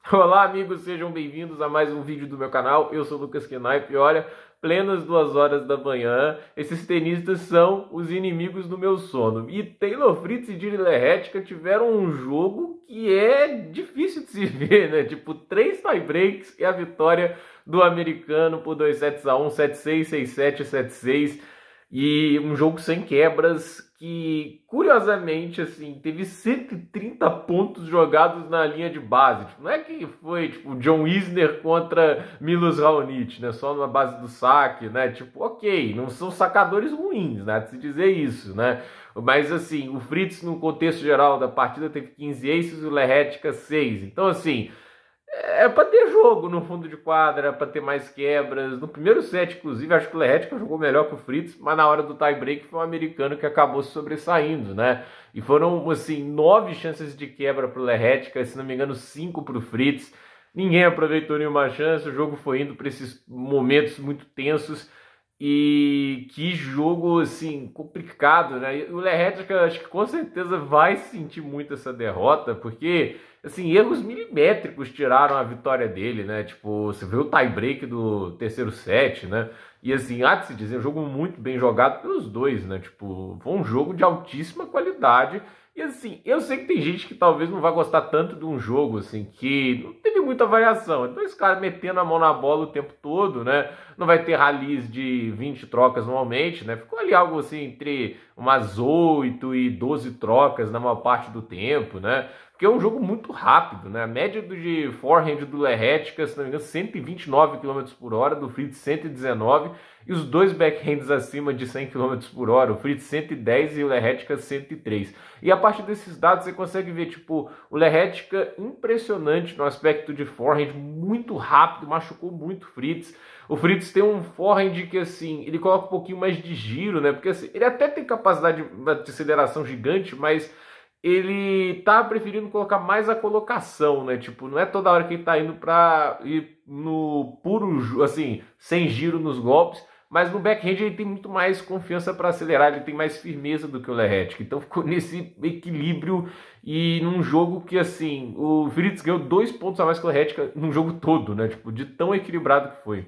Olá, amigos, sejam bem-vindos a mais um vídeo do meu canal. Eu sou o Lucas Knaip e olha, plenas 2 horas da manhã, esses tenistas são os inimigos do meu sono. E Taylor Fritz e Jiri Lehetka tiveram um jogo que é difícil de se ver, né? Tipo, 3 tie-breaks e a vitória do americano por 2 sets a 1, 7-6, 6-7, 7-6. E um jogo sem quebras que, curiosamente, assim, teve 130 pontos jogados na linha de base. Tipo, não é que foi, tipo, John Isner contra Milos Raonic, né? Só na base do saque, né? Tipo, ok, não são sacadores ruins, né? De se dizer isso, né? Mas, assim, o Fritz, no contexto geral da partida, teve 15 aces e o Lehetka 6. Então, assim, é pra ter jogo no fundo de quadra, pra ter mais quebras. No primeiro set, inclusive, acho que o Lehetka jogou melhor que o Fritz, mas na hora do tie-break foi um americano que acabou se sobressaindo, né? E foram, assim, 9 chances de quebra pro Lehetka, se não me engano, 5 pro Fritz. Ninguém aproveitou nenhuma chance, o jogo foi indo para esses momentos muito tensos. E que jogo, assim, complicado, né? E o Lehetka, acho que com certeza vai sentir muito essa derrota, porque assim, erros milimétricos tiraram a vitória dele, né? Tipo, você viu o tie-break do terceiro set, né? E assim, há de se dizer, um jogo muito bem jogado pelos dois, né? Tipo, foi um jogo de altíssima qualidade. E assim, eu sei que tem gente que talvez não vai gostar tanto de um jogo, assim, que não teve muita variação. Então, esse cara metendo a mão na bola o tempo todo, né? Não vai ter rallies de 20 trocas normalmente, né? Ficou ali algo assim entre umas 8 e 12 trocas na maior parte do tempo, né? Porque é um jogo muito rápido, né? A média de forehand do Lehetka, se não me engano, 129 km por hora, do Fritz 119, e os dois backhands acima de 100 km por hora, o Fritz 110 e o Lehetka 103. E a partir desses dados você consegue ver, tipo, o Lehetka impressionante no aspecto de forehand, muito rápido, machucou muito o Fritz. O Fritz tem um forehand que, assim, ele coloca um pouquinho mais de giro, né? Porque, assim, ele até tem capacidade de aceleração gigante, mas ele tá preferindo colocar mais a colocação, né? Tipo, não é toda hora que ele tá indo pra ir no puro, assim, sem giro nos golpes, mas no backhand ele tem muito mais confiança para acelerar, ele tem mais firmeza do que o Lehetka. Então ficou nesse equilíbrio e num jogo que, assim, o Fritz ganhou 2 pontos a mais que o Lehetka num jogo todo, né? Tipo, de tão equilibrado que foi.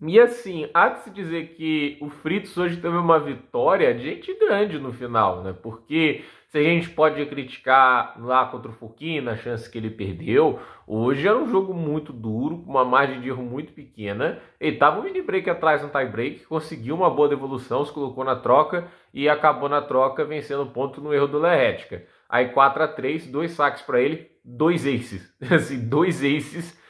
E assim, há de se dizer que o Fritz hoje teve uma vitória de gente grande no final, né? Porque se a gente pode criticar lá contra o Fokina, a chance que ele perdeu, hoje era um jogo muito duro, com uma margem de erro muito pequena. Ele tava um mini break atrás no tie break, conseguiu uma boa devolução, se colocou na troca e acabou na troca vencendo o ponto no erro do Lehetka. Aí 4-3, 2 saques para ele, 2 aces. Assim, 2 aces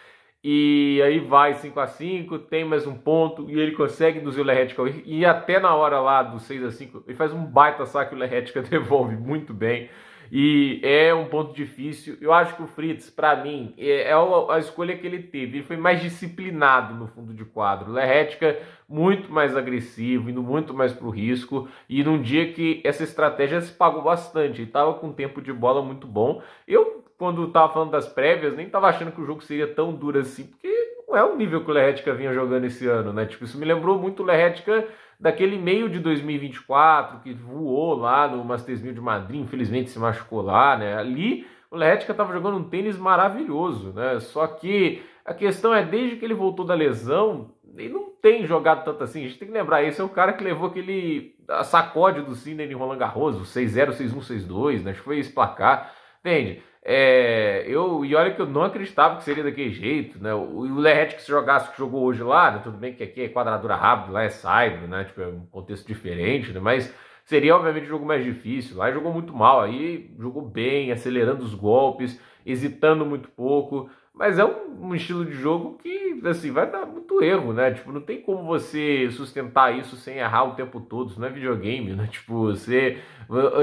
e aí vai 5-5, tem mais um ponto e ele consegue induzir o Lehetka e até na hora lá do 6-5 ele faz um baita saque e o Lehetka devolve muito bem. E é um ponto difícil. Eu acho que o Fritz, para mim, é a escolha que ele teve. Ele foi mais disciplinado no fundo de quadro. O Lehetka muito mais agressivo, indo muito mais pro risco. E num dia que essa estratégia se pagou bastante. Ele tava com um tempo de bola muito bom. Eu, quando tava falando das prévias, nem tava achando que o jogo seria tão duro assim, porque não é o nível que o Lehetka vinha jogando esse ano, né? Tipo, isso me lembrou muito o Lehetka daquele meio de 2024, que voou lá no Masters 1000 de Madrid, infelizmente se machucou lá, né? Ali o Lehetka estava jogando um tênis maravilhoso, né? Só que a questão é, desde que ele voltou da lesão, ele não tem jogado tanto assim. A gente tem que lembrar, esse é o cara que levou aquele sacode do Sinner em Roland Garros, 6-0, 6-1, 6-2, né? Acho que foi esse placar, entende? E olha que eu não acreditava que seria daquele jeito, né? O Lehetka, que se jogasse o que jogou hoje lá, né? Tudo bem que aqui é quadradura rápida, lá é saibro, né? Tipo, é um contexto diferente, né? Mas seria obviamente um jogo mais difícil. Lá ele jogou muito mal, aí jogou bem, acelerando os golpes, hesitando muito pouco. Mas é um estilo de jogo que, assim, vai dar muito erro, né? Tipo, não tem como você sustentar isso sem errar o tempo todo. Isso não é videogame, né? Tipo, você...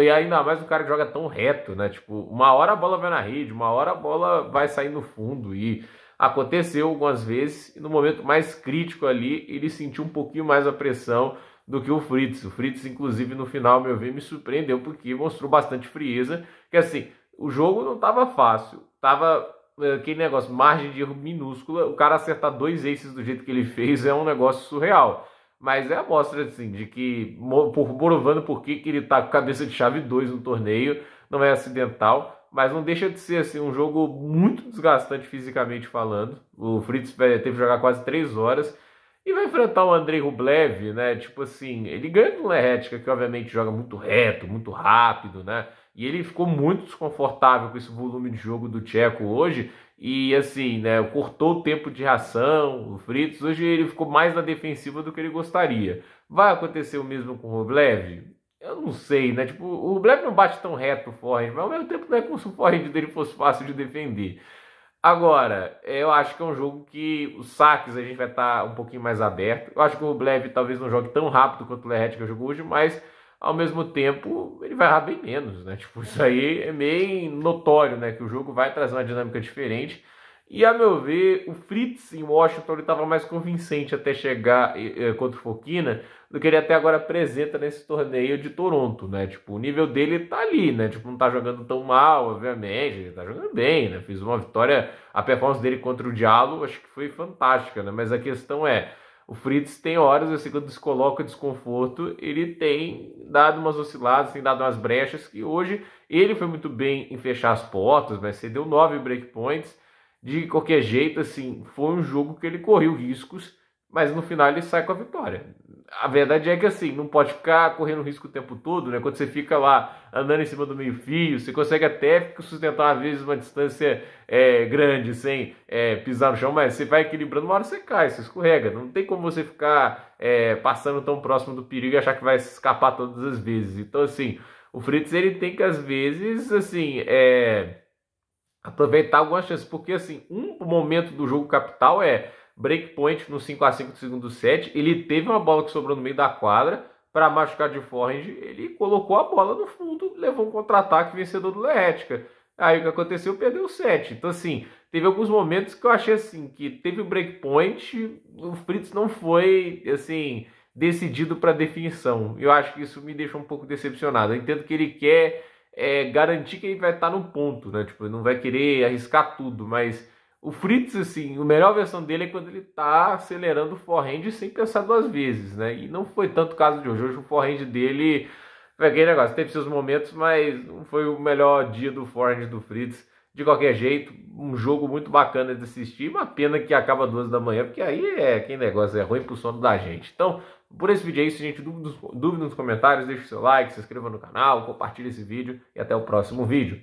E ainda mais o cara que joga tão reto, né? Tipo, uma hora a bola vai na rede, uma hora a bola vai sair no fundo. E aconteceu algumas vezes, e no momento mais crítico ali, ele sentiu um pouquinho mais a pressão do que o Fritz. O Fritz, inclusive, no final, ao meu ver, me surpreendeu, porque mostrou bastante frieza. Que, assim, o jogo não estava fácil. Tava aquele negócio, margem de erro minúscula, o cara acertar 2 aces do jeito que ele fez é um negócio surreal. Mas é a mostra, assim, de que, provando por que ele tá com cabeça de chave 2 no torneio, não é acidental. mas não deixa de ser assim, um jogo muito desgastante fisicamente falando. O Fritz teve que jogar quase 3 horas e vai enfrentar o Andrei Rublev, né? Tipo assim, ele ganha do Lerretica, que obviamente joga muito reto, muito rápido, né? E ele ficou muito desconfortável com esse volume de jogo do tcheco hoje. E assim, né? Cortou o tempo de reação. O Fritz hoje ele ficou mais na defensiva do que ele gostaria. Vai acontecer o mesmo com o Rublev? Eu não sei, né? Tipo, o Rublev não bate tão reto o forehand, mas ao mesmo tempo não é como se o forehand dele fosse fácil de defender. Agora, eu acho que é um jogo que os saques a gente vai estar um pouquinho mais aberto. Eu acho que o Rublev talvez não jogue tão rápido quanto o Lerretica jogou hoje, mas ao mesmo tempo ele vai errar bem menos, né? Tipo, isso aí é meio notório, né? Que o jogo vai trazer uma dinâmica diferente. E a meu ver, o Fritz em Washington ele estava mais convincente até chegar contra o Fokina do que ele até agora apresenta nesse torneio de Toronto, né? Tipo, o nível dele tá ali, né? Tipo, não tá jogando tão mal, obviamente, ele tá jogando bem, né? Fez uma vitória, a performance dele contra o Diallo, acho que foi fantástica, né? Mas a questão é, o Fritz tem horas, assim, quando se coloca desconforto, ele tem dado umas osciladas, tem dado umas brechas, que hoje ele foi muito bem em fechar as portas, mas cedeu 9 breakpoints. De qualquer jeito, assim, foi um jogo que ele correu riscos, mas no final ele sai com a vitória. A verdade é que, assim, não pode ficar correndo risco o tempo todo, né? Quando você fica lá andando em cima do meio-fio, você consegue até sustentar, às vezes, uma distância grande, sem pisar no chão, mas você vai equilibrando, uma hora você cai, você escorrega. Não tem como você ficar passando tão próximo do perigo e achar que vai escapar todas as vezes. Então, assim, o Fritz, ele tem que, às vezes, assim, aproveitar algumas chances, porque assim, um momento do jogo capital é breakpoint no 5-5 do segundo set, ele teve uma bola que sobrou no meio da quadra, para machucar de forehand, ele colocou a bola no fundo, levou um contra-ataque vencedor do Lerretica. Aí o que aconteceu? Perdeu o set. Então assim, teve alguns momentos que eu achei assim, que teve o breakpoint, o Fritz não foi assim decidido para definição. Eu acho que isso me deixa um pouco decepcionado. Eu entendo que ele quer garantir que ele vai estar no ponto, né? Tipo, ele não vai querer arriscar tudo, mas o Fritz, assim, a melhor versão dele é quando ele tá acelerando o forehand sem pensar 2 vezes, né? E não foi tanto o caso de hoje. Hoje o forehand dele foi aquele negócio, teve seus momentos, mas não foi o melhor dia do forehand do Fritz. De qualquer jeito, um jogo muito bacana de assistir, uma pena que acaba 2 da manhã, porque aí aquele negócio, é ruim pro sono da gente. Então, por esse vídeo é isso, gente. Dúvida nos comentários, deixe o seu like, se inscreva no canal, compartilhe esse vídeo e até o próximo vídeo.